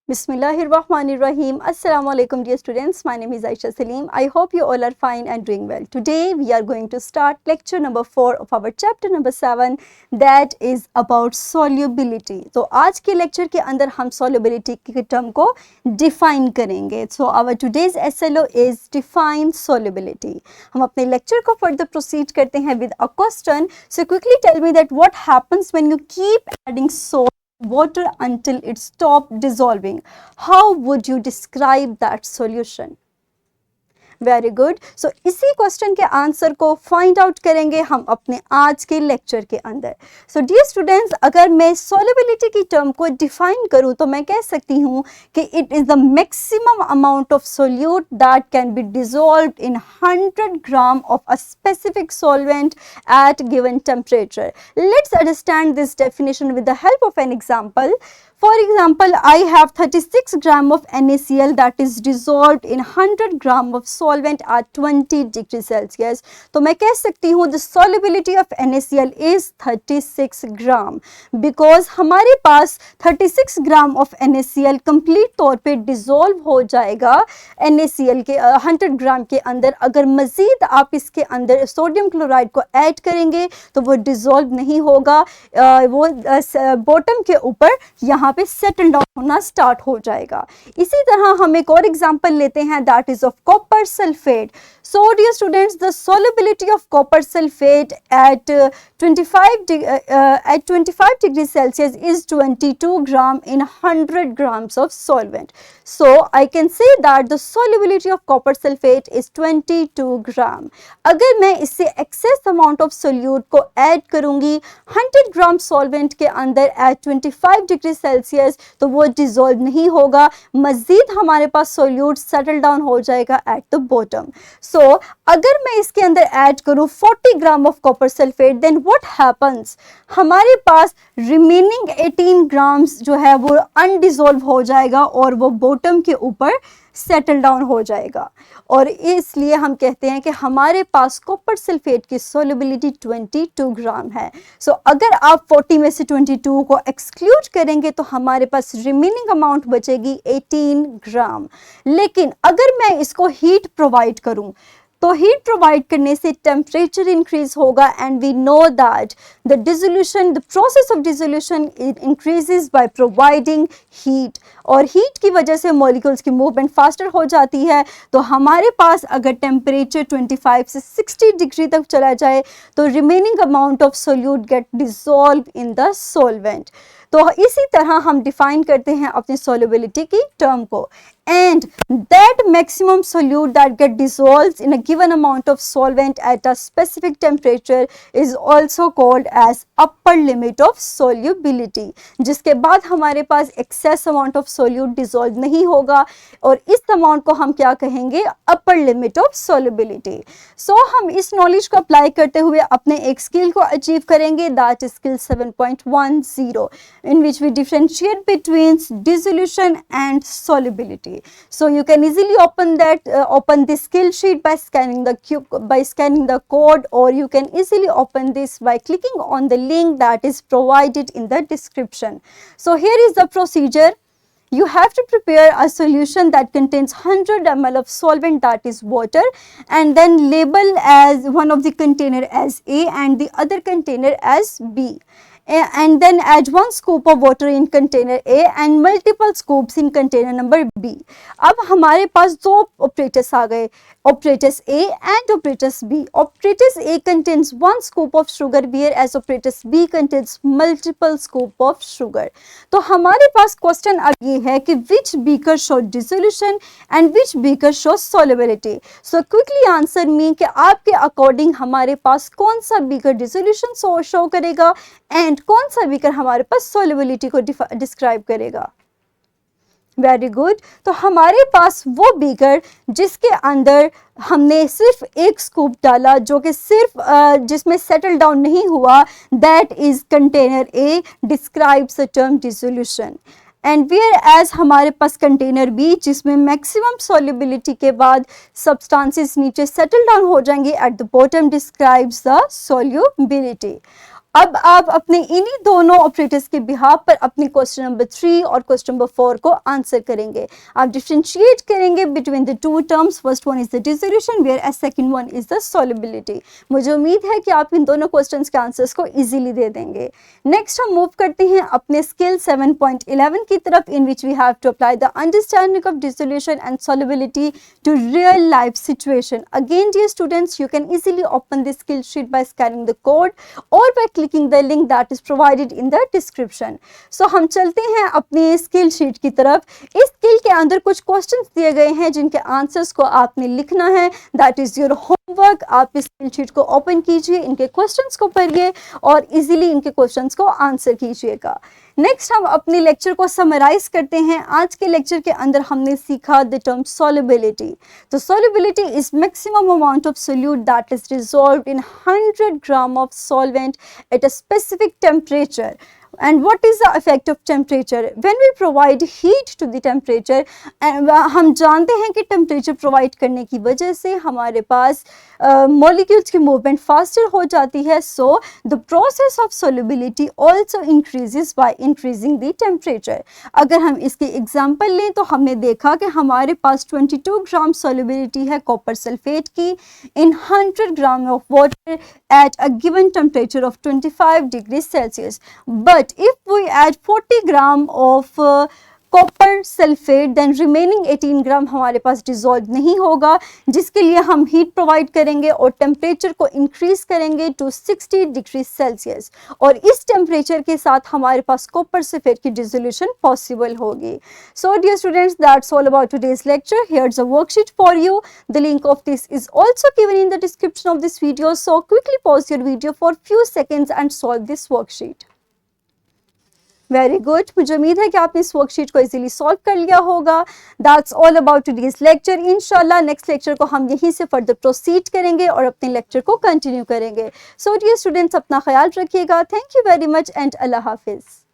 Bismillahirrahmanirrahim. Assalamu alaikum dear students. My name is Aisha Salim. I hope you all are fine and doing well. Today we are going to start lecture number 4 of our chapter number 7 that is about solubility. तो आज के lecture के अंदर हम solubility के term को define करेंगे. So our today's SLO is define solubility. हम अपने lecture को further proceed करते हैं with a question. So quickly tell me that what happens when you keep adding salt water until it stops dissolving. How would you describe that solution? Very good. So इसी question के answer को find out करेंगे हम अपने आज के lecture के अंदर. सो डियर स्टूडेंट्स, अगर मैं सॉल्युबिलिटी की टर्म को डिफाइन करूं तो मैं कह सकती हूं कि it is the maximum amount of solute that can be dissolved in 100 gram of a specific solvent eight given temperature. Let's understand this definition with the help of an example. For example, I have 36 gram of NaCl that is dissolved in 100 gram of solvent at 20 degrees Celsius. तो मैं कह सकती हूँ the solubility of NaCl is 36 gram because हमारे पास 36 gram of NaCl complete तौर पे dissolve हो जाएगा NaCl के 100 gram के अंदर. अगर मज़ीद आप इसके अंदर सोडियम क्लोराइड को ऐड करेंगे तो वो dissolve नहीं होगा, वो बॉटम के ऊपर यहाँ पे सेटल डाउन होना स्टार्ट हो जाएगा. इसी तरह हम एक और एग्जांपल लेते हैं that is of copper sulphate. So dear students, the solubility of copper sulphate at 25 degree Celsius is 22 gram in 100 grams of solvent. So I can say that the solubility of copper sulfate is 22 gram. अगर मैं इससे excess amount of solute को add करूंगी 100 ग्राम solvent के अंदर eight 25 degree Celsius तो वो dissolve नहीं होगा, मज़ीद हमारे पास सोल्यूट सेटल डाउन हो जाएगा एट द बॉटम. सो अगर मैं इसके अंदर ऐड करूं 40 gram of copper sulphate then what happens, हमारे पास रिमेनिंग 18 ग्राम्स जो है वो अनडिसॉल्व हो जाएगा और वो बॉटम के ऊपर सेटल डाउन हो जाएगा. और इसलिए हम कहते हैं कि हमारे पास कॉपर सल्फेट की सोल्युबिलिटी 22 ग्राम है. सो अगर आप 40 में से 22 को एक्सक्लूड करेंगे तो हमारे पास रिमेनिंग अमाउंट बचेगी 18 ग्राम. लेकिन अगर मैं इसको हीट प्रोवाइड करूं तो हीट प्रोवाइड करने से टेम्परेचर इंक्रीज होगा and we know that the dissolution, the process of dissolution it increases by providing heat. और हीट की वजह से मॉलिक्यूल्स की मूवमेंट फास्टर हो जाती है. तो हमारे पास अगर टेम्परेचर 25 से 60 डिग्री तक चला जाए तो remaining amount of solute get dissolve in the solvent. तो इसी तरह हम डिफाइन करते हैं अपनी सॉल्युबिलिटी की टर्म को. And that maximum solute that get dissolved in a given amount of solvent at a specific temperature is also called as upper limit of solubility. जिसके बाद हमारे पास excess amount of solute dissolve नहीं होगा और इस amount को हम क्या कहेंगे, upper limit of solubility. So हम इस knowledge को apply करते हुए अपने एक skill को achieve करेंगे that is skill 7.10 in which we differentiate between dissolution and solubility. So you can easily open this skill sheet by scanning the code, or you can easily open this by clicking on the link that is provided in the description. So here is the procedure. You have to prepare a solution that contains 100 ml of solvent that is water and then label as one of the container as A and the other container as B. And then add 1 scoop of water in container A and multiple scoops in container number B. अब हमारे पास दो operators आ गए, operators A and operators B. Operators A contains 1 scoop of sugar whereas operators B contains multiple scoop of sugar. तो हमारे पास question अब ये है कि which beaker shows dissolution and which beaker shows solubility. So quickly answer me कि आपके according हमारे पास कौन सा beaker dissolution show करेगा and कौन सा बीकर हमारे पास सॉल्युबिलिटी को डिस्क्राइब करेगा. Very good. तो हमारे पास वो बीकर जिसके अंदर हमने सिर्फ एक स्कूप डाला जो कि सिर्फ जिसमें सेटल डाउन नहीं हुआ, that is container A describes the term dissolution. And whereas हमारे पास कंटेनर बी जिसमें मैक्सिमम सॉल्युबिलिटी के बाद सब्सटेंसेस नीचे सेटल डाउन हो जाएंगे at the bottom describes the solubility. अब आप अपने इन्हीं दोनों ऑपरेटर्स के बिहाफ पर अपनी क्वेश्चन नंबर 3 और क्वेश्चन नंबर 4 को आंसर करेंगे। आप डिफरेंशिएट करेंगे between the two terms. First one is the dissolution whereas second one is the solubility. मुझे उम्मीद है कि आप इन दोनों क्वेश्चंस के आंसर्स को इजीली दे देंगे। नेक्स्ट हम मूव करते हैं अपने स्किल 7.11 की तरफ, in which we have to apply the understanding of dissolution and solubility to real life situation. Again dear students, you can easily open this skill sheet by scanning the code or by clicking the link that is provided in the description. So हम चलते हैं अपनी skill sheet की तरफ। इस skill के अंदर कुछ questions दिए गए हैं जिनके answers को आपने लिखना है। That is your homework। आप इस skill sheet को open कीजिए, इनके questions को पढ़िए और easily इनके questions को answer कीजिएगा। नेक्स्ट हम अपने लेक्चर को समराइज करते हैं। आज के लेक्चर के अंदर हमने सीखा द टर्म सॉल्युबिलिटी। तो solubility is maximum amount of solute that is dissolved in 100 gram of solvent at a specific temperature. And what is the effect of temperature? When we provide heat to the temperature, हम जानते हैं कि temperature provide करने की वजह से हमारे पास molecules की मूवमेंट फास्टर हो जाती है। So the process of solubility also increases by increasing the temperature. अगर हम इसकी एग्जांपल लें तो हमने देखा कि हमारे पास 22 ग्राम सोल्युबिलिटी है कॉपर सल्फेट की इन 100 gram of water at a given temperature of 25 degrees Celsius. But if we add 40 gram of copper sulphate, then remaining 18 gram हमारे पास डिजॉल्व नहीं होगा, जिसके लिए हम हीट प्रोवाइड करेंगे और टेम्परेचर को इंक्रीज करेंगे टू 60 डिग्री सेल्सियस। और इस टेम्परेचर के साथ हमारे पास कॉपर सल्फेट की डिसोल्यूशन पॉसिबल होगी। So dear students, that's all about today's lecture. Here's a worksheet for you. The link of this is also given in the description of this video. So quickly pause your video for few seconds and solve this worksheet. Very good. मुझे उम्मीद है कि आपने इस worksheet को easily solve कर लिया होगा। That's all about today's lecture. इंशाल्लाह नेक्स्ट लेक्चर को हम यहीं से फर्दर प्रोसीड करेंगे और अपने लेक्चर को कंटिन्यू करेंगे। सो डियर स्टूडेंट्स, अपना ख्याल रखिएगा। Thank you very much and अल्लाह हाफिज़।